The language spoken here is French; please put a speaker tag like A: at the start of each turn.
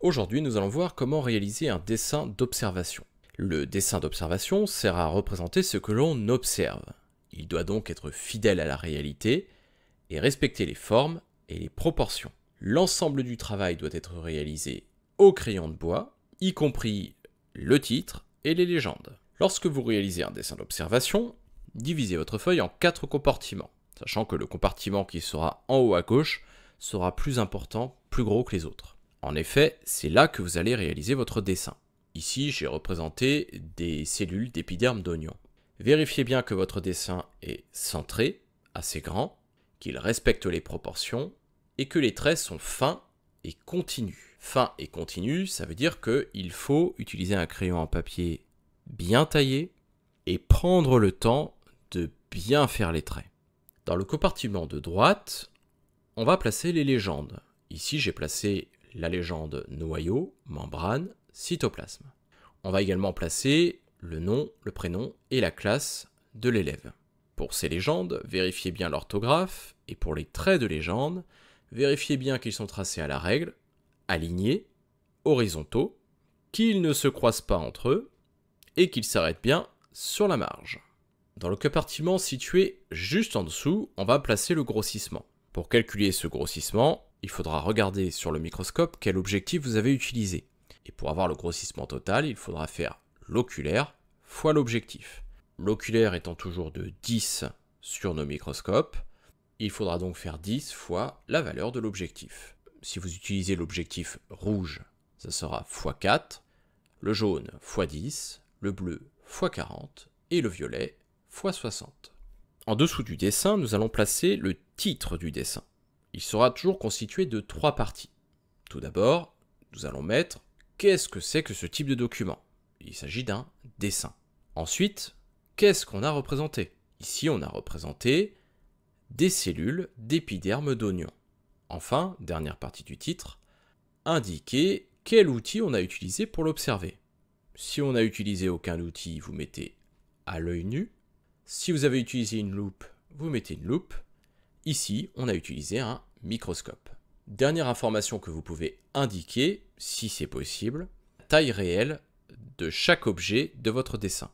A: Aujourd'hui, nous allons voir comment réaliser un dessin d'observation. Le dessin d'observation sert à représenter ce que l'on observe. Il doit donc être fidèle à la réalité et respecter les formes et les proportions. L'ensemble du travail doit être réalisé au crayon de bois, y compris le titre et les légendes. Lorsque vous réalisez un dessin d'observation, divisez votre feuille en 4 compartiments, sachant que le compartiment qui sera en haut à gauche sera plus important, plus gros que les autres. En effet, c'est là que vous allez réaliser votre dessin. Ici, j'ai représenté des cellules d'épiderme d'oignon. Vérifiez bien que votre dessin est centré, assez grand, qu'il respecte les proportions et que les traits sont fins et continus. Fin et continu, ça veut dire qu'il faut utiliser un crayon en papier bien taillé et prendre le temps de bien faire les traits. Dans le compartiment de droite, on va placer les légendes. Ici, j'ai placé la légende noyau, membrane, cytoplasme. On va également placer le nom, le prénom et la classe de l'élève. Pour ces légendes, vérifiez bien l'orthographe et pour les traits de légende, vérifiez bien qu'ils sont tracés à la règle, alignés, horizontaux, qu'ils ne se croisent pas entre eux et qu'ils s'arrêtent bien sur la marge. Dans le compartiment situé juste en dessous, on va placer le grossissement. Pour calculer ce grossissement, il faudra regarder sur le microscope quel objectif vous avez utilisé. Et pour avoir le grossissement total, il faudra faire l'oculaire fois l'objectif. L'oculaire étant toujours de 10 sur nos microscopes, il faudra donc faire 10 fois la valeur de l'objectif. Si vous utilisez l'objectif rouge, ça sera x4, le jaune x10, le bleu x40 et le violet x60. En dessous du dessin, nous allons placer le titre du dessin. Il sera toujours constitué de 3 parties. Tout d'abord, nous allons mettre qu'est-ce que c'est que ce type de document. Il s'agit d'un dessin. Ensuite, qu'est-ce qu'on a représenté? Ici, on a représenté des cellules d'épiderme d'oignon. Enfin, dernière partie du titre, indiquer quel outil on a utilisé pour l'observer. Si on n'a utilisé aucun outil, vous mettez à l'œil nu. Si vous avez utilisé une loupe, vous mettez une loupe. Ici, on a utilisé un microscope. Dernière information que vous pouvez indiquer, si c'est possible, la taille réelle de chaque objet de votre dessin.